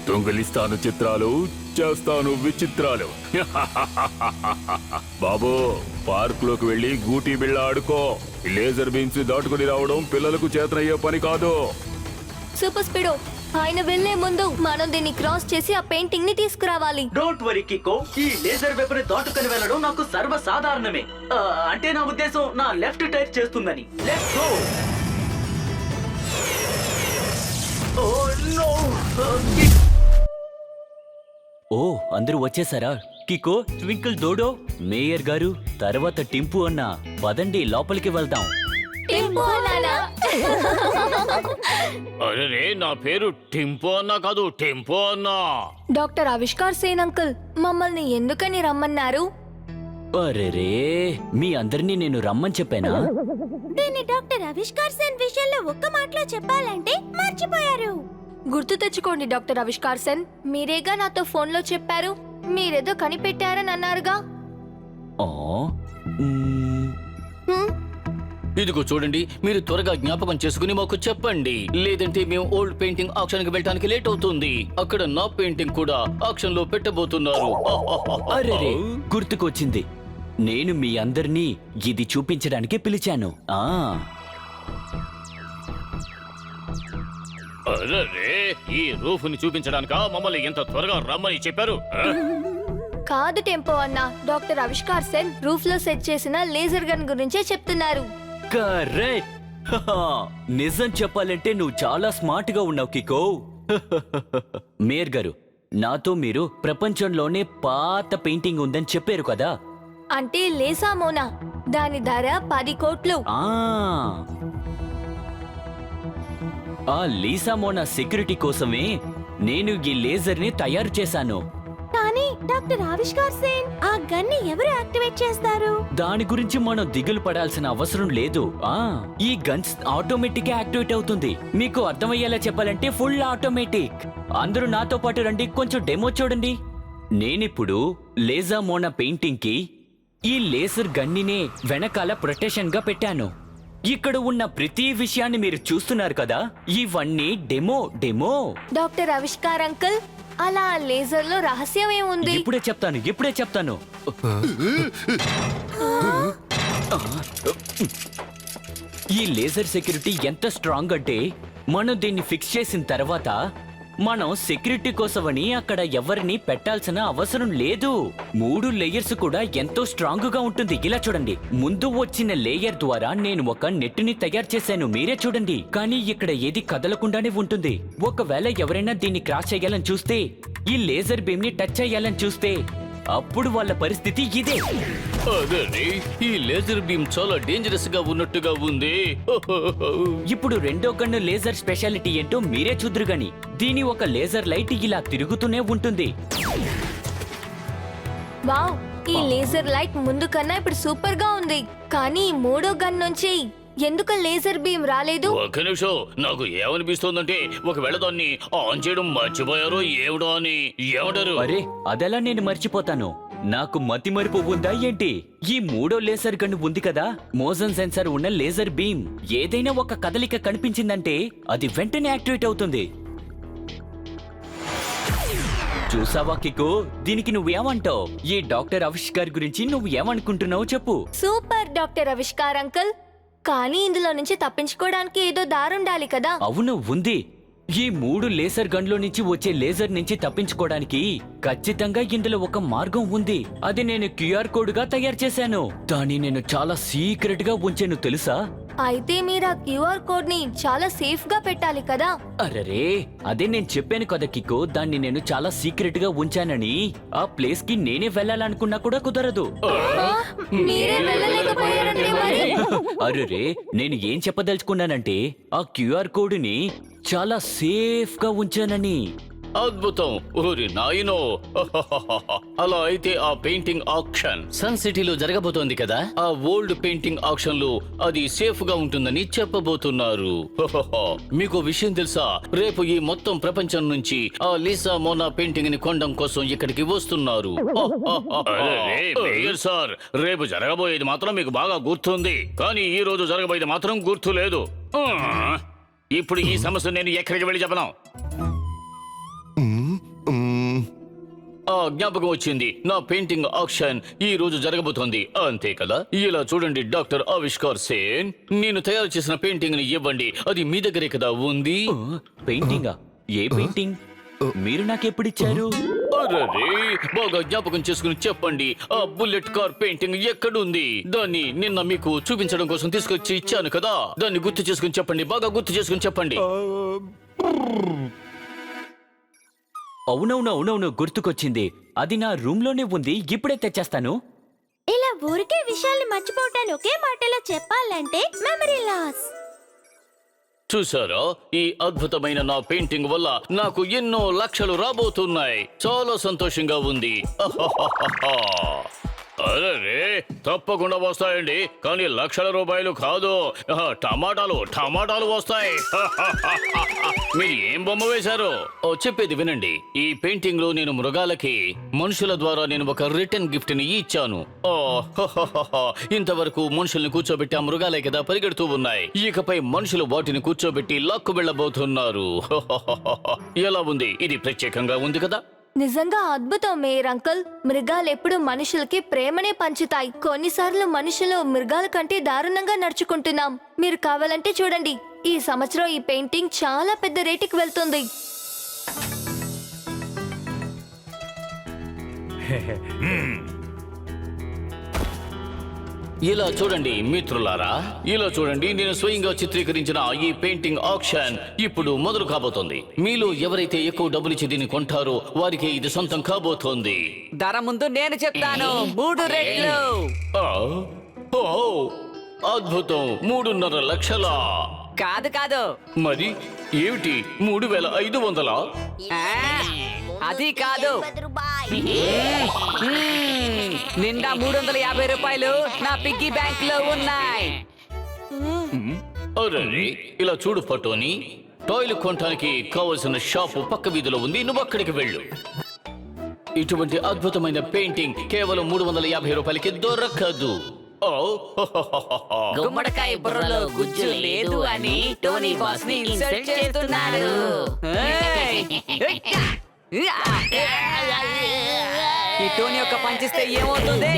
దొంగలిస్తాను చిత్రాలు, చేస్తాను విచిత్రాలు. బాబు, పార్క్ లోకి వెళ్ళి గూటీ బిళ్ళ ఆడుకో. లేజర్ బీమ్స్ దాటుకుని రావడం పిల్లలకు చేతనయ్యే పని కాదు. సూపర్ స్పీడో, ఆయన వెళ్లే ముందు మనం దీన్ని క్రాస్ చేసి ఆ పెయింటింగ్ ని తీసుకురావాలి. డోంట్ వరీ కికో, ఈ లేజర్ వెపన్ దాటుకుని వెళ్ళడం నాకు సర్వసాధారణమే. అంటే నా ఉద్దేశం నా లెఫ్ట్ టైర్ చేస్తుందని. Let's go. Oh no. Oh, అందరూ వచ్చేసారా? కికో, ట్వింకిల్, డోడో, మేయర్ గారు, తర్వాత టింపు అన్న, పదండి లోపలికి వెళ్దాం. టింపు అన్నానా? అరే, నా పేరు టింపు అన్నా కాదు, టెంపో అన్నా. డాక్టర్ ఆవిష్కార్ సేన్ అంకుల్, మమ్మల్ని ఎందుకని రమ్మన్నారు? అరెరే, మీ అందరినీ నేను రమ్మని చెప్పానా? దీన్ని డాక్టర్ ఆవిష్కార్ సేన్ విషయంలో ఒక్క మాటలో చెప్పాలంటే మర్చిపోయారు. గుర్తు తెచ్చుకోండి డాక్టర్ ఆవిష్కార్ సేన్, మీరేగా నాతో ఫోన్లో చెప్పారు. మీరేదో కనిపెట్టారని అన్నారుగా. ఆ, ఇదిగో చూడండి, మీరు త్వరగా జ్ఞాపకం చేసుకుని మాకు చెప్పండి, లేదంటే మేము ఓల్డ్ పెయింటింగ్ ఆక్షన్ కి వెళ్ళడానికి లేట్ అవుతుంది. అక్కడ నా పెయింటింగ్ కూడా ఆక్షన్ లో పెట్టబోతున్నారు. అరెరే, గుర్తుకొచ్చింది. నేను మీ అందరినీ ఇది చూపించడానికి పిలిచాను. అరే, ఈ రూఫ్ ని చూపించడానికా మమ్మల్ని ఎంత త్వరగా రమ్మని చెప్పారు? కాదు టెంపో అన్న, డాక్టర్ ఆవిష్కార్ సేన్ రూఫ్ లో సెట్ చేసిన లేజర్ గన్ గురించే చెప్తున్నారు. కరెక్ట్. నిజం చెప్పాలంటే నువ్వు చాలా స్మార్ట్ గా ఉన్నావు కికో. మేయర్ గారు, నాతో మీరు ప్రపంచంలోనే పాత పెయింటింగ్ ఉందని చెప్పారు కదా? అంటే లేసా మోనా, దాని ధర 10 కోట్లు. ఆ లీసా మోనా సెక్యూరిటీ కోసమే నేను ఈ లేజర్ ని తయారు చేశాను. కానీ డాక్టర్ ఆవిష్కార్ సేన్, ఆ గన్ని ఎవరు యాక్టివేట్ చేస్తారు? దాని గురించి మనం దిగులు పడాల్సిన అవసరం లేదు. ఈ గన్స్ ఆటోమేటిక్ గా యాక్టివేట్ అవుతుంది. మీకు అర్థమయ్యేలా చెప్పాలంటే ఫుల్ ఆటోమేటిక్. అందరూ నాతో పాటు రండి, కొంచెం డెమో చూడండి. నేనిప్పుడు లేజా మోనా పెయింటింగ్ కి ఈ లేజర్ గన్నినే వెనకాల ప్రొటెక్షన్ గా పెట్టాను. ఇక్కడ ఉన్న ప్రతి విషయాన్ని మీరు చూస్తున్నారు కదా, ఇవన్నీ డెమో. డాక్టర్ ఆవిష్కార్ అంకుల్, అలా లేజర్ లో రహస్యం ఏముంది? ఇప్పుడే చెప్తాను. ఈ లేజర్ సెక్యూరిటీ ఎంత స్ట్రాంగ్ అంటే, మనం దీన్ని ఫిక్స్ చేసిన తర్వాత మనం సెక్యూరిటీ కోసమని అక్కడ ఎవరిని పెట్టాల్సిన అవసరం లేదు. 3 లేయర్స్ కూడా ఎంతో స్ట్రాంగ్ గా ఉంటుంది. ఇలా చూడండి, ముందు వచ్చిన లేయర్ ద్వారా నేను ఒక నెట్ ని తయారు చేశాను, మీరే చూడండి. కానీ ఇక్కడ ఏది కదలకుండానే ఉంటుంది. ఒకవేళ ఎవరైనా దీన్ని క్రాస్ చేయాలని చూస్తే, ఈ లేజర్ బీమ్ ని టచ్ చేయాలని చూస్తే, అప్పుడు వాళ్ళ పరిస్థితి ఇదే. అదే, ఈ లేజర్ బీమ్ చాలా డేంజరస్ గా ఉన్నట్టుగా ఉంది. ఇప్పుడు రెండో గన్ను లేజర్ స్పెషాలిటీ ఏంటో మీరే చూద్దురు గాని, దీని ఒక లేజర్ లైట్ ఇలా తిరుగుతూనే ఉంటుంది. వావ్, ఈ లేజర్ లైట్ ముందు కన్నా ఇప్పుడు సూపర్ గా ఉంది. కానీ ఈ 3వ గన్ నుంచి ఎందుకు లేజర్ బీమ్ రాలేదు? ఒక్క నిమిషం, నాకు ఏమనిపిస్తోందంటే ఒకవేళ దాన్ని ఆన్ చేయడం మర్చిపోయారో ఏమిటో అని. ఏమంటారు? అరే, అదెలా నేను మర్చిపోతాను? నాకు మతిమరుపు ఉందా ఏంటి? ఈ 3వ లేజర్ గన్ ఉంది కదా, మోషన్ సెన్సార్ ఉన్న లేజర్ బీమ్. ఏదైనా ఒక కదలిక కనిపించిందంటే అది వెంటనే యాక్టివేట్ అవుతుంది. చూసావా కికో, దీనికి నువ్వేమంటావు? ఈ డాక్టర్ ఆవిష్కార్ గురించి నువ్వు ఏమనుకుంటున్నావు చెప్పు. సూపర్ డాక్టర్ ఆవిష్కార్ అంకుల్, కానీ ఇందులో నుంచి తప్పించుకోవడానికి ఏదో దారుండాలి కదా? అవును, ఉంది. ఈ 3 లేజర్ గన్లో నుంచి వచ్చే లేజర్ నుంచి తప్పించుకోవడానికి ఖచ్చితంగా ఇందులో ఒక మార్గం ఉంది. అది నేను క్యూఆర్ కోడ్ గా తయారు చేశాను. దాన్ని నేను చాలా సీక్రెట్ గా ఉంచాను తెలుసా? అయితే మీరు ఆ క్యూఆర్ కోడ్ ని చాలా సేఫ్ గా పెట్టాలి కదా? అరరే, అదే నేను చెప్పాను కదా కికో, దాన్ని నేను చాలా సీక్రెట్ గా ఉంచానని. ఆ ప్లేస్ కి నేనే వెళ్ళాలనుకున్నా కూడా కుదరదు. మీరే వెళ్ళలేకపోయారంటే మరి? అరే, నేను ఏం చెప్పదలుచుకున్నానంటే, ఆ క్యూఆర్ కోడ్ ని చాలా సేఫ్ గా ఉంచానని. అద్భుతం. ఊరి నాయనో. అలా అయితే ఆ పెయింటింగ్ ఆక్షన్ సన్ సిటీలో జరగబోతోంది కదా. ఆ ఓల్డ్ పెయింటింగ్ ఆక్షన్ లో అది సేఫ్ గా ఉంటుందని చెప్పబోతున్నారు. మీకు విషయం తెలుసా, రేపు ఈ మొత్తం ప్రపంచం నుంచి ఆ లీసా మోనా పెయింటింగ్ ని కొనడం కోసం ఇక్కడికి వస్తున్నారు. సార్, రేపు జరగబోయేది మాత్రం మీకు బాగా గుర్తుంది, కానీ ఈ రోజు జరగబోయేది మాత్రం గుర్తు లేదు. ఇప్పుడు ఈ సమస్య నేను ఎక్కడికి వెళ్ళి చెప్పను. ఆ జ్ఞాపకం వచ్చింది, నా పెయింటింగ్ ఆక్షన్ ఈ రోజు జరగబోతోంది, అంతే కదా. ఇలా చూడండి డాక్టర్ ఆవిష్కార్ సేన్, నేను తయారు చేసిన పెయింటింగ్ ని ఇవ్వండి. అది మీ దగ్గరే కదా ఉంది. పెయింటింగా? ఏ పెయింటింగ్? మీరు నాకెప్పుడిచ్చారు? అరే, బాగా జ్ఞాపకం చేసుకుని చెప్పండి, ఆ బుల్లెట్ కార్ పెయింటింగ్ ఎక్కడుంది? దాన్ని నిన్న మీకు చూపించడం కోసం తీసుకొచ్చి ఇచ్చాను కదా. దాన్ని గుర్తు చేసుకుని చెప్పండి, బాగా గుర్తు చేసుకుని చెప్పండి. అవునవునవునవును, గుర్తుకొచ్చింది. అది నా రూమ్ లోనే ఉంది, ఇప్పుడే తెచ్చేస్తాను. ఇలా ఊరికే విషయాల్ని మర్చిపోవటాన్ని ఒకే మాటలో చెప్పాలంటే మెమరీ లాస్. చూసారా, ఈ అద్భుతమైన నా పెయింటింగ్ వల్ల నాకు ఎన్నో లక్షలు రాబోతున్నాయి. చాలా సంతోషంగా ఉంది. అరే, తప్పకుండా వస్తాయండి, కానీ లక్షల రూపాయలు కాదు, టమాటాలు వస్తాయి. మీరు ఏం బొమ్మ వేశారు? చెప్పేది వినండి. ఈ పెయింటింగ్ లో నేను మృగాలకి మనుషుల ద్వారా నేను ఒక రిటర్న్ గిఫ్ట్ ని ఇచ్చాను. ఇంతవరకు మనుషుల్ని కూర్చోబెట్టి ఆ మృగాలే కదా పరిగెడుతూ ఉన్నాయి. ఇకపై మనుషులు వాటిని కూర్చోబెట్టి లాక్కు వెళ్ళబోతున్నారు. ఎలా ఉంది? ఇది ప్రత్యేకంగా ఉంది కదా. నిజంగా అద్భుతం మేయర్ అంకుల్. మృగాలు ఎప్పుడు మనుషులకి ప్రేమనే పంచుతాయి. కొన్నిసార్లు మనుషులు మృగాల కంటే దారుణంగా నడుచుకుంటున్నాం. మీరు కావాలంటే చూడండి, ఈ సంవత్సరం ఈ పెయింటింగ్ చాలా పెద్ద రేటుకి వెళ్తుంది. ఇలా చూడండి మిత్రులారా, ఇలా చూడండి, నేను స్వయంగా చిత్రీకరించిన ఈ పెయింటింగ్ ఆక్షన్ ఇప్పుడు మొదలు కాబోతోంది. మీలో ఎవరైతే ఎక్కువ డబ్బులిచ్చి దీన్ని కొంటారో వారికి ఇది సొంతం కాబోతోంది. ధర ముందు నేను చెప్తాను, 3 రెట్లు. ఆ, ఓ, అద్భుతం. 3.5 లక్షల? కాదు మరి ఏమిటి, 3,500? ఆ, అది కాదు. నిండా 350 రూపాయలు నా పిగ్గీ బ్యాంక్ లో ఉన్నాయి. అరే, ఇలా చూడు ఫోటోని. టాయ్లు కొనడానికి కావలసిన షాపు పక్క వీధిలో ఉంది, నువ్వు అక్కడికి వెళ్ళు. ఇటువంటి అద్భుతమైన పెయింటింగ్ కేవలం 350 రూపాయలకి దొరకదు. గుమ్మడికాయ బుర్రలో గుజ్జు లేదు అని టోనీ బాస్ ని ఇన్సల్ట్ చేస్తున్నాడు. ఈ టోనీ యొక్క పంచిస్తే ఏమవుతుంది?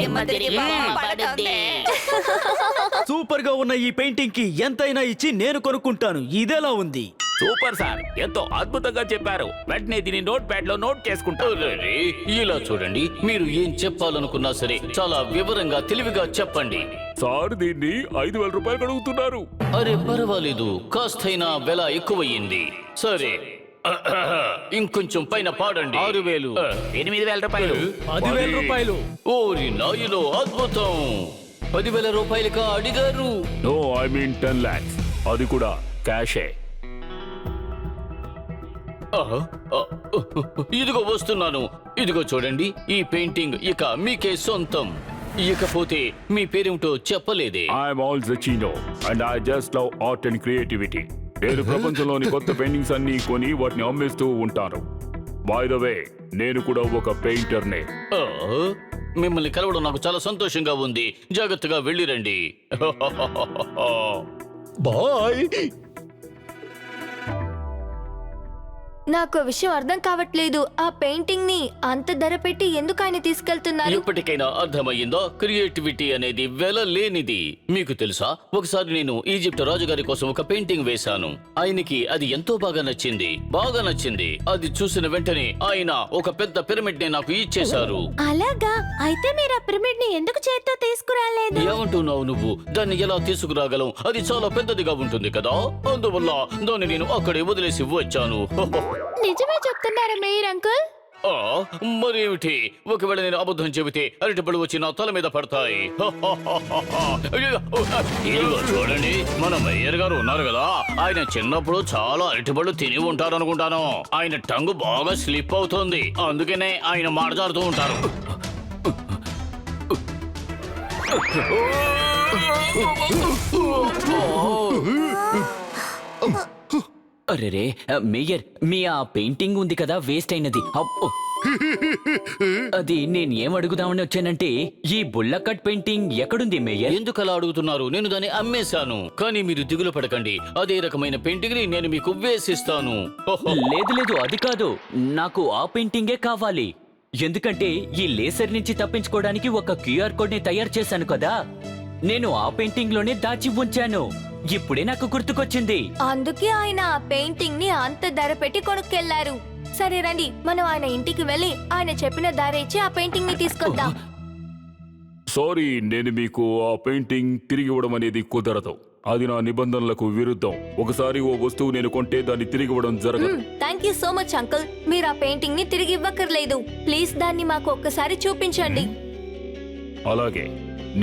సూపర్ గా ఉన్న ఈ పెయింటింగ్ కి ఎంతైనా ఇచ్చి నేను కొనుక్కుంటాను. ఇదేలా ఉంది? సూపర్ సార్, ఎంతో అద్భుతంగా చెప్పారు. వెంటనే దీన్ని నోట్ ప్యాడ్ లో నోట్ చేసుకుంటారు. అరే, ఇలా చూడండి, మీరు ఏం చెప్పాలనుకున్నా సరే చాలా వివరంగా తెలివిగా చెప్పండి. సార్, దీన్ని 5,000 రూపాయలు అడుగుతున్నారు. అరే పర్వాలేదు, కాస్తైనా వెల ఎక్కువయ్యింది. సరే, ఇంకొంచెం పైన పాడండి. 6,000, 8,000 రూపాయలు, 10,000 రూపాయలు. ఓరి నాయనో, అద్భుతం. 10,000 రూపాయలుగా అడిగారు. No, I mean 10 lakhs. అది కూడా క్యాషే. ఇదిగో వస్తున్నాను. ఇదిగో చూడండి, ఈ పెయింటింగ్ ఇక మీకే సొంతం. ఇకపోతే మీ పేరేమిటో చెప్పలేదే. I'm Al Jacino and I just love art and creativity. నేను ప్రపంచంలోని కొత్త పెయింటింగ్స్ అన్ని కొని వాటిని అమ్మేస్తూ ఉంటాను. బై ద వే, నేను కూడా ఒక పెయింటర్నే. మిమ్మల్ని కలవడం నాకు చాలా సంతోషంగా ఉంది. జాగ్రత్తగా వెళ్ళిరండి. బాయ్. నాకు విషయం అర్థం కావట్లేదు. ఆ పెయింటింగ్ ని అంత ధర పెట్టి ఎందుకు ఆయన తీసుకెళ్తున్నారు? ఎప్పటికైనా అర్థమయ్యిందా? క్రియేటివిటీ అనేది వెల లేనిది. మీకు తెలుసా, ఒకసారి నేను ఈజిప్ట్ రాజుగారి కోసం ఒక పెయింటింగ్ వేశాను. ఆయనకి అది ఎంతో బాగా నచ్చింది. అది చూసిన వెంటనే ఆయన ఒక పెద్ద పిరమిడ్ ని నాకు ఇచ్చేశారు. అలాగా? అయితే మీరు ఆ పిరమిడ్ ని ఎందుకు చేత్తో తీసుకురాలేదు? ఏమంటున్నావు నువ్వు? దాన్ని ఎలా తీసుకురాగలం? అది చాలా పెద్దదిగా ఉంటుంది కదా. అందువల్ల దాన్ని నేను అక్కడే వదిలేసి వచ్చాను. నిజమే చెప్తున్నారా మేయర్ అంకుల్? మరేమిటి, ఒకవేళ నేను అబద్ధం చెబితే అరటిపళ్ళు వచ్చి నా తల మీద పడతాయి. ఇదిగో చూడండి, మన మేయర్ గారు ఉన్నారు కదా, ఆయన చిన్నప్పుడు చాలా అరటిపళ్ళు తిని ఉంటారు అనుకుంటాను. ఆయన టంగు బాగా స్లిప్ అవుతుంది, అందుకనే ఆయన మాట్లాడుతూ ఉంటారు. అరెరే మేయర్, మీ ఆ పెయింటింగ్ ఉంది కదా వేస్ట్ అయినది. అబ్బో! అది నేను ఏం అడుగుదామని వచ్చానంటే, ఈ బుల్లకట్ పెయింటింగ్ ఎక్కడుంది మేయర్? ఎందుకు అలా అడుగుతున్నారు? నేను దాన్ని అమ్మేశాను. కానీ మీరు దిగులు పడకండి, అదే రకమైన పెయింటింగ్ ని నేను మీకు వేసిస్తాను. లేదు లేదు, అది కాదు, నాకు ఆ పెయింటింగే కావాలి. ఎందుకంటే ఈ లేసర్ నుంచి తప్పించుకోవడానికి ఒక క్యూఆర్ కోడ్ ని తయారు చేశాను కదా, నేను ఆ పెయింటింగ్ లోనే దాచి ఉంచాను. ఇప్పుడే నాకు గుర్తుకొచ్చింది. అందుకే ఆయన ఆ పెయింటింగ్ ని అంత ధర పెట్టి కొనుక్కెళ్లారు. సరే రండి, మనం ఆయన ఇంటికి వెళ్ళి ఆయన చెప్పిన ధర ఇచ్చి ఆ పెయింటింగ్ ని తీసుకొద్దాం. సారీ, నేను మీకు ఆ పెయింటింగ్ తిరిగి ఇవ్వడం అనేది కుదరదు. అది నా నిబంధనలకు విరుద్ధం. ఒకసారి ఓ వస్తువు నేను కొంటే దాన్ని తిరిగి ఇవ్వడం జరగదు. Thank you so much uncle. మీరు ఆ పెయింటింగ్ ని తిరిగి ఇవ్వక్కర్లేదు. ప్లీజ్ దాన్ని మాకు ఒక్కసారి చూపించండి. అలాగే,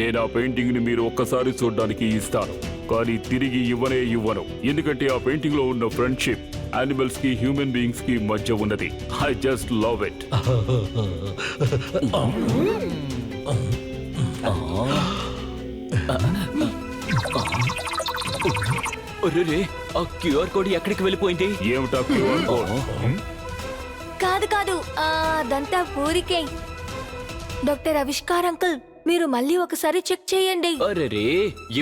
నేను ఆ పెయింటింగ్ ని మీరు ఒక్కసారి చూడడానికి ఇస్తాను, కానీ తిరిగి ఇవ్వను. ఎందుకంటే ఆ పెయింటింగ్ లో ఉన్న ఫ్రెండ్షిప్ యానిమల్స్ కి హ్యూమన్ బీయింగ్స్ కి మధ్య ఉన్నది. I just love it. అరెరే, ఆ క్యూఆర్ కోడ్ ఎక్కడికి వెళ్ళిపోయింది? ఏమిటా క్యూఆర్ కోడ్? కాదు కాదు, అదంతా ఊరికే. డాక్టర్ ఆవిష్కార్ అంకుల్, మీరు మళ్ళీ ఒకసారి చెక్ చేయండి. అరెరే,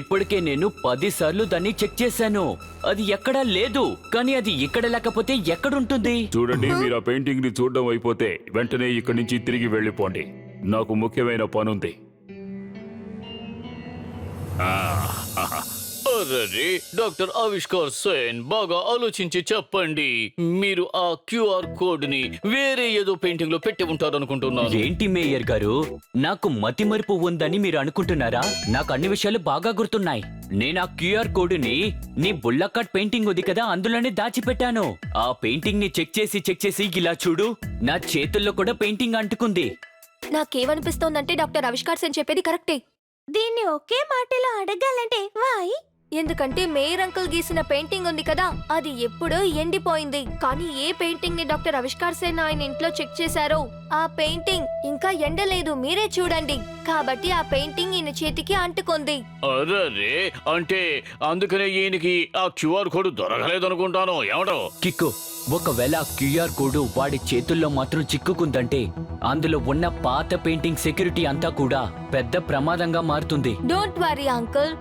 ఇప్పటికే నేను 10 సార్లు దాన్ని చెక్ చేశాను, అది ఎక్కడా లేదు. కానీ అది ఇక్కడ లేకపోతే ఎక్కడుంటుంది? చూడండి, మీరు ఆ పెయింటింగ్ ని చూడడం అయిపోతే వెంటనే ఇక్కడి నుంచి తిరిగి వెళ్ళిపోండి. నాకు ముఖ్యమైన పనుంది. అరే డాక్టర్ ఆవిష్కార్ సేన్, బాగా ఆలోచించి చెప్పండి. మీరు ఆ క్యూఆర్ కోడ్ ని వేరే ఏదో పెయింటింగ్ లో పెట్టి ఉంటారనుకుంటున్నాను. ఏంటి మేయర్ గారు, నాకు మతిమరుపు ఉందని మీరు అనుకుంటున్నారా? నాకు అన్ని విషయాలు బాగా గుర్తున్నాయి. నేను ఆ క్యూఆర్ కోడ్ ని నీ బుల్లకట్ పెయింటింగ్ ఉంది కదా, అందులోనే దాచిపెట్టాను. ఆ పెయింటింగ్ ని చెక్ చేసి ఇలా చూడు, నా చేతుల్లో కూడా పెయింటింగ్ అంటుకుంది. నాకేమనిపిస్తోందంటే డాక్టర్ ఆవిష్కార్ సేన్ చెప్పేది కరెక్టే. దీన్ని ఒకే మాటలో అడగాలంటే వై? ఎందుకంటే మేయర్ అంకుల్ గీసిన పెయింటింగ్ ఉంది కదా, అది ఎప్పుడో ఎండిపోయింది. కానీ ఏ పెయింటింగ్ ని డాక్టర్ ఆవిష్కార్ సేన్ ఆయన ఇంట్లో చెక్ చేశారో ఆ పెయింటింగ్ ఇంకా ఎండలేదు, మీరే చూడండి. కాబట్టి ఆ పెయింటింగ్ ఈయన చేతికి అంటుకుంది. అరే, అంటే అందుకనే ఈయనకి ఆ క్యూఆర్ కోడ్ దొరకలేదనుకుంటాను. ఏమంటావు కిక్కు, ఒకవేళ ఆ క్యూఆర్ కోడ్ వాడి చేతుల్లో మాత్రం చిక్కుకుందంటే అందులో ఉన్న పాత పెయింటింగ్ సెక్యూరిటీ అంతా కూడా పెద్ద ప్రమాదంగా మారుతుంది. డోంట్ వరీ అంకుల్,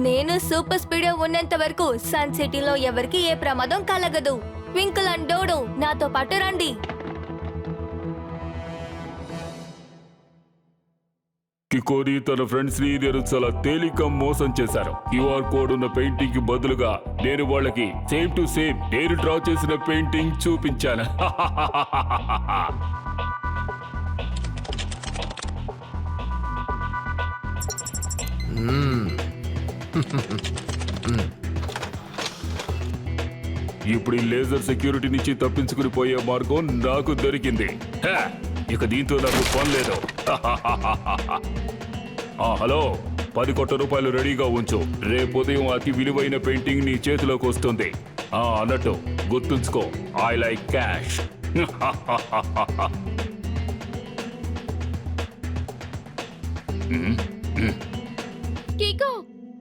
నేను సూపర్ స్పీడ్ ఉన్నంత వరకు సన్ సిటీలో ఎవరికి ఏ ప్రమాదం కలగదు. ట్వింకిల్ అండ్ డోడో, నాతో పాటు రండి. కికోరి తన ఫ్రెండ్స్ ని నేను చాలా తేలిక మోసం చేశారు. క్యూఆర్ కోడ్ ఉన్న పెయింటింగ్ కి బదులుగా నేను వాళ్ళకి సేమ్ టు సేమ్ నేను డ్రా చేసిన పెయింటింగ్ చూపించాను. ఇప్పుడు ఈ లేజర్ సెక్యూరిటీ నుంచి తప్పించుకుని పోయే మార్గం నాకు దొరికింది. ఇక దీంతో నాకు పని లేదు. హలో, 10 కోట్ల రూపాయలు రెడీగా ఉంచు. రేపు ఉదయం అతి విలువైన పెయింటింగ్ నీ చేతిలోకి వస్తుంది. అన్నట్టు గుర్తుంచుకో, ఐ లైక్ క్యాష్. కీకో,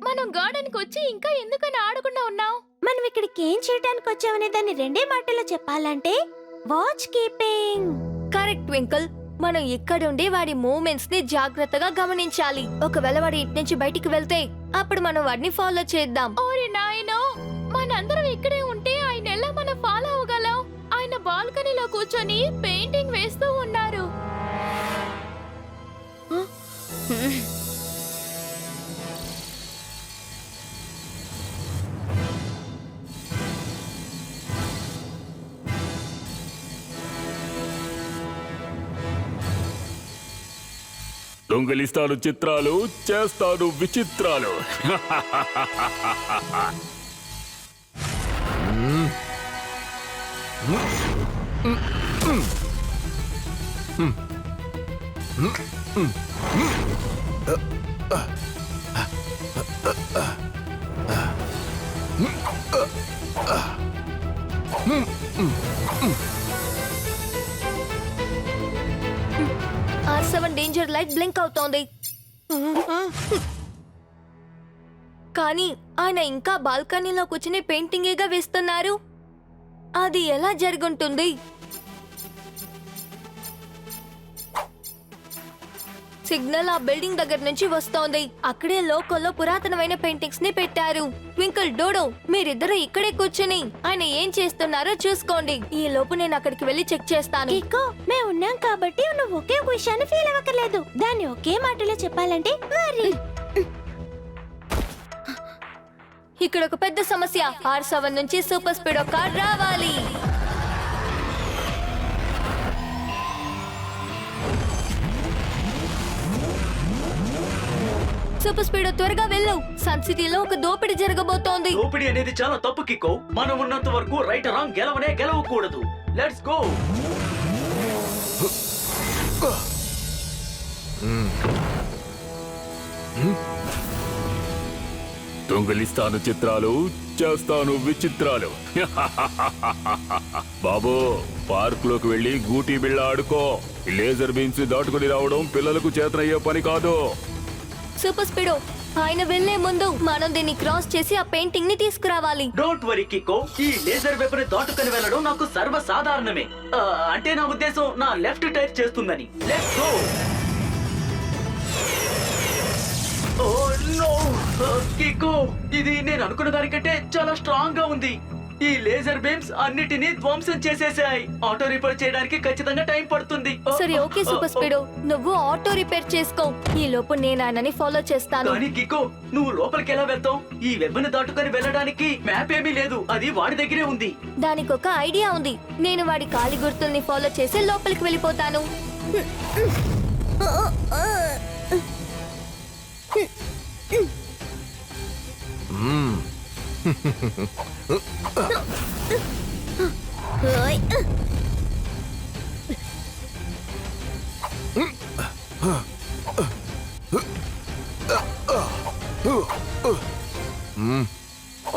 మనం గార్డెన్ కి వచ్చి ఇంకా ఎందుకని ఆడకుండా ఉన్నావు? మనం ఇక్కడికి ఏం చేయడానికి వచ్చామనే దాన్ని రెండే మాటల్లో చెప్పాలంటే వాచ్ కీపింగ్. కరెక్ట్ ట్వింకిల్, మనం ఇక్కడుండి వాడి మూవ్మెంట్స్ ని జాగ్రత్తగా గమనించాలి. ఒకవేళ వాడి ఇటు నుంచి బయటికి వెళ్తే అప్పుడు మనం వాడిని ఫాలో చేద్దాం. ఓరి నాయనో, మనందరం ఇక్కడే ఉంటే ఆయన ఎలా మనం ఫాలో అవ్వగలం? ఆయన బాల్కనీలో కూర్చొని పెయింటింగ్ వేస్తూ ఉన్నారు. దొంగలిస్తాను చిత్రాలు, చేస్తాను విచిత్రాలు. R7 డేంజర్ లైట్ బ్లింక్ అవుతోంది. కానీ ఆయన ఇంకా బాల్కనీలో కూర్చుని పెయింటింగేగా వేస్తున్నారు. అది ఎలా జరుగుంటుంది? సిగ్నల్ ఆ బిల్డింగ్ దగ్గర నుంచి వస్తోంది. అక్కడే లోకల్లో పురాతనమైన పెయింటింగ్స్ ని పెట్టారు. ట్వింకిల్, డోడో, మీరిద్దరూ ఇక్కడే కూర్చుని ఆయన ఏం చేస్తున్నారో చూసుకోండి. ఈ లోపు నేను అక్కడికి వెళ్ళి చెక్ చేస్తాను. మేము ఉన్నాం కాబట్టి నువ్వు ఒకే విషయాన్ని ఫీల్ అవ్వకలేదు. దాన్ని ఒకే మాటలో చెప్పాలంటే ఇక్కడ ఒక పెద్ద సమస్య. R7 నుంచి సూపర్ స్పీడో కార్ రావాలి. సూపర్ స్పీడో త్వరగా వెళ్ళు. సన్ సిటీలో ఒక దోపిడీ జరగబోతోంది. దోపిడీ అనేది చాలా తప్పు కిక్కో. మనం ఉన్నంత వరకు రైట్ రాంగ్ గెలవకూడదు. Let's go. దొంగలిస్తాను చిత్రాలు, చేస్తాను విచిత్రాలు. బాబు, పార్క్ లోకి వెళ్ళి గూటీ బిళ్ళ ఆడుకో. లేజర్ బీమ్స్ దాటుకుని రావడం పిల్లలకు చేతనయ్యే పని కాదు. సూపర్ స్పీడో, ఆయన వెళ్లే ముందు మనం దీన్ని క్రాస్ చేసి ఆ పెయింటింగ్ ని తీసుకురావాలి. Don't worry Kicko. ఈ లేజర్ వెపన్ దాటుకొని వెళ్ళడం నాకు సర్వసాధారణమే. అంటే నా ఉద్దేశం నా లెఫ్ట్ టైర్ చేస్తుందని. Let's go. ఓ నో కిక్కో, ఇది నేను అనుకున్న దానికంటే చాలా స్ట్రాంగ్ గా ఉంది. ఈ లేజర్ బీమ్స్ అన్నిటినీ ధ్వంసం చేసేసాయి. ఆటో రిపేర్ చేయడానికి ఖచ్చితంగా టైం పడుతుంది. సరే, ఓకే సూపర్ స్పీడో, నువ్వు ఆటో రిపేర్ చేసుకో. ఈ లోపు నేను ఆయనని ఫాలో చేస్తాను. కానీ కిక్కో, నువ్వు లోపలికి ఎలా వెళ్తావు? ఈ వెబ్బని దాటుకొని వెళ్ళడానికి మ్యాప్ ఏమీ లేదు. అది వాడి దగ్గరే ఉంది. దానికి ఒక ఐడియా ఉంది. నేను వాడి కాలి గుర్తుల్ని ఫాలో చేసి లోపలికి వెళ్ళిపోతాను.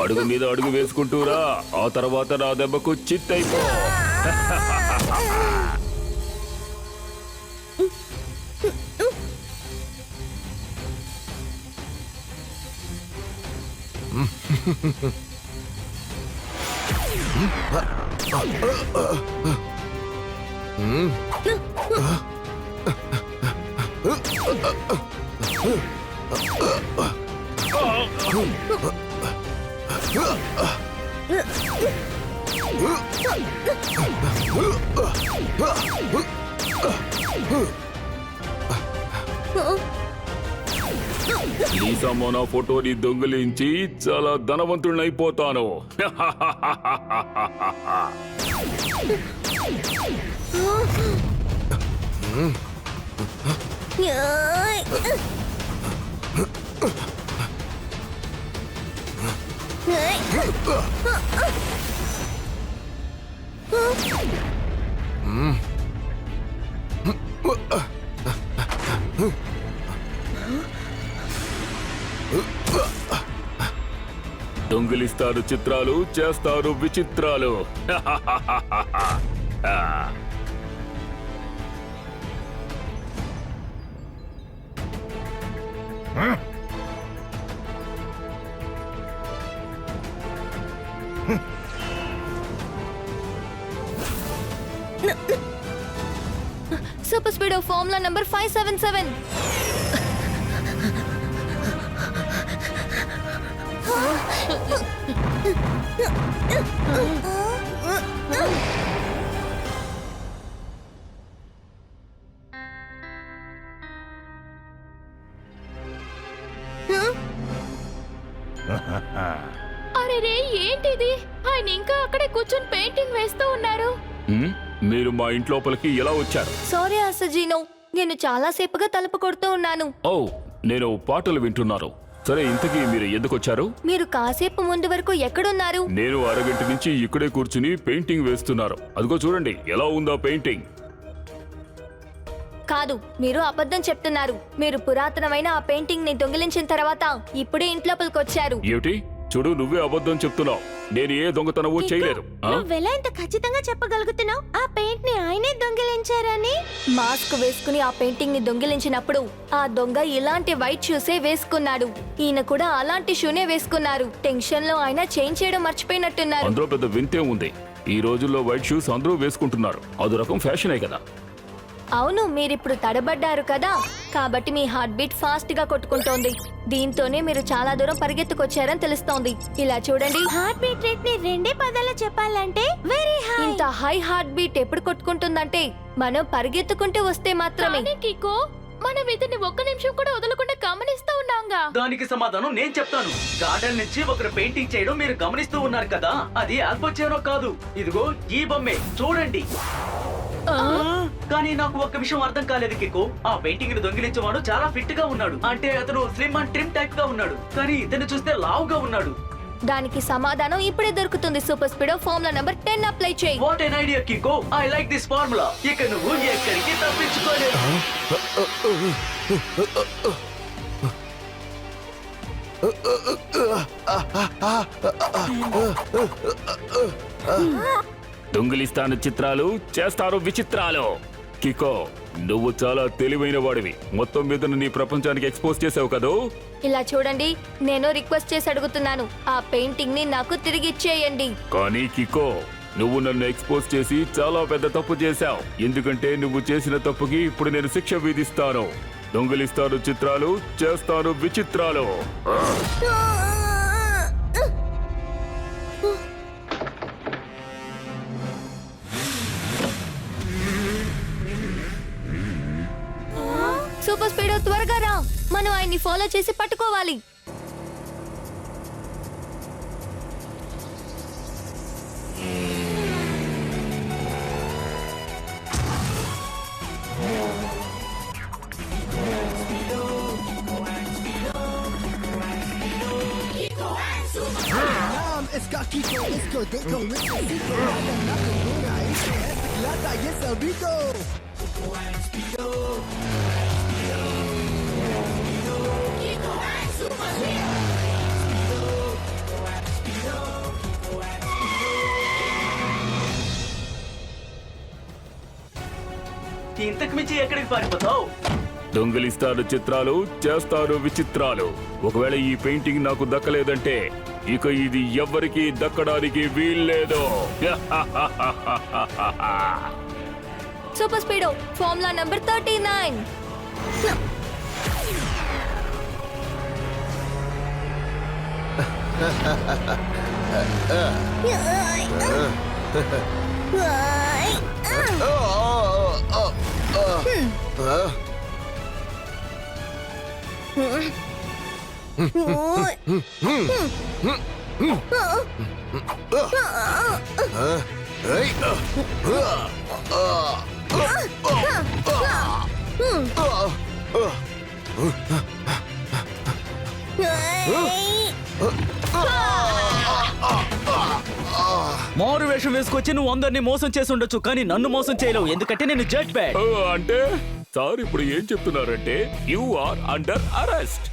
అడుగు మీద అడుగు వేసుకుంటూరా. ఆ తర్వాత నా దెబ్బకు చిత్తైపో. లీసమ్మ నా ఫోటోని దొంగిలించి చాలా ధనవంతుడినైపోతాను. దొంగిలిస్తారు చిత్రాలు, చేస్తారు విచిత్రాలు. Super Speedo formula number 577. అరే రే, ఏంటిది? ఆయన ఇంకా అక్కడే కూర్చొని పెయింటింగ్ వేస్తూ ఉన్నారు. మీరు మా ఇంట్లోపలికి ఎలా వచ్చారు? సారీ అసజీనో, నేను చాలా సేపుగా తలుపు కొడుతూ ఉన్నాను. ఓ, నేను పాటలు వింటున్నాను. సరే, ఇంతకీ మీరు ఎందుకు వచ్చారు? మీరు కాసేపు ముందు వరకు ఎక్కడున్నారు? నేను అరగంట నుంచి ఇక్కడే కూర్చుని పెయింటింగ్ వేస్తున్నారు. అదిగో చూడండి, ఎలా ఉందా పెయింటింగ్. కాదు, మీరు అబద్ధం చెప్తున్నారు. మీరు పురాతనమైన ఆ పెయింటింగ్ ని దొంగిలించిన తర్వాత ఇప్పుడే ఇంట్లోపలికొచ్చారు. ఏమిటి? చూడు, నువ్వే అబద్ధం చెప్తున్నావు. నేను ఏ దొంగతనమూ చేయలేదు. ఆ? నువ్వెలా ఇంత ఖచ్చితంగా చెప్పగలుగుతున్నావు ఆ పెయింట్ ని ఆయనే దొంగిలించారని? మాస్క్ వేసుకుని ఆ పెయింటింగ్ ని దొంగిలించినప్పుడు ఆ దొంగ ఇలాంటి వైట్ షూసే వేసుకున్నాడు. ఈయన కూడా అలాంటి షూనే వేసుకున్నారు. టెన్షన్ లో ఆయన చేంజ్ చేయడం మర్చిపోయినట్టున్నారు. అందులో పెద్ద వింతే ఉంది. ఈ రోజుల్లో వైట్ షూస్ అందరూ వేసుకుంటున్నారు. అదో రకం ఫ్యాషనే కదా. అవును, మీరిప్పుడు తడబడ్డారు కదా, కాబట్టి మీ హార్ట్ బీట్ ఫాస్ట్ గా కొట్టుకుంటోంది. దీంతోనే మీరు చాలా దూరం పరిగెత్తుకొచ్చారని తెలుస్తోంది. ఇలా చూడండి, హార్ట్ బీట్ రేట్ ని 2 పదాలు చెప్పాలంటే వెరీ హై. ఇంత హై హార్ట్ బీట్ ఎప్పుడు కొట్టుకుంటుందంటే మనం పరిగెత్తుకుంటూ వస్తే మాత్రమే. కానీ కికో, మనం ఇతన్ని ఒక్క నిమిషం కూడా వదలకుండా గమనిస్తూ ఉన్నాంగా. దానికి సమాధానం నేను చెప్తాను. గార్డెన్ నుంచి ఒకరు పెయింటింగ్ చేయడం మీరు గమనిస్తూ ఉన్నారు కదా, అది ఆల్బోచేనో కాదు. ఇదిగో ఈ బొమ్మే చూడండి. కానీ నాకు ఒక్క విషయం అర్థం కాలేదు కికో. ఆ పెయింటింగ్ ని దొంగిలించేవాడు చాలా ఫిట్ గా ఉన్నాడు. అంటే అతను స్లిమ్ అండ్ ట్రిమ్ టైప్ గా ఉన్నాడు. కానీ ఇతను చూస్తే లావుగా ఉన్నాడు. దానికి సమాధానం ఇప్పుడే దొరుకుతుంది. Super Speedo formula number 10 apply చేయి. What an idea Kicko. I like this formula. ఇక నువ్వు ఎక్కడికి తప్పించుకోలేవు. దొంగిలిస్తాను చిత్రాలు, చేస్తారు విచిత్రాలు. కికో, నువ్వు చాలా తెలివైన వాడివి. మొత్తం మీద నీ ప్రపంచానికి ఎక్స్పోజ్ చేసావు కదూ. ఇలా చూడండి, నేను రిక్వెస్ట్ చేసి అడుగుతున్నాను, ఆ పెయింటింగ్ ని నాకు తిరిగి ఇచ్చేయండి. కానీ కికో, నువ్వు నన్ను ఎక్స్పోజ్ చేసి చాలా పెద్ద తప్పు చేశావు. ఎందుకంటే నువ్వు చేసిన తప్పుకి ఇప్పుడు నేను శిక్ష విధిస్తాను. దొంగిలిస్తాను చిత్రాలు, చేస్తాను విచిత్రాలు. సూపర్ స్పీడో త్వరగా రా, మనం ఆయన్ని ఫాలో చేసి పట్టుకోవాలి. Esca Kiko, esco deco, Rico, Rico, nada, nada, nada, este lata y es el Rico. ఇంతకు మించి ఎక్కడికి పారిపోతావు? దొంగిలిస్తాను చిత్రాలు, చేస్తాను విచిత్రాలు. ఒకవేళ ఈ పెయింటింగ్ నాకు దక్కలేదంటే ఇక ఇది ఎవ్వరికీ దక్కడానికి వీల్లేదు. Super Speedo formula number 39. మారు వేషం వేసుకొచ్చి నువ్వు అందరినీ మోసం చేసి ఉండొచ్చు, కానీ నన్ను మోసం చేయలేవు, ఎందుకంటే నేను జెట్ బ్యాగ్. అంటే సార్ ఇప్పుడు ఏం చెప్తున్నారంటే యు ఆర్ అండర్ అరెస్ట్.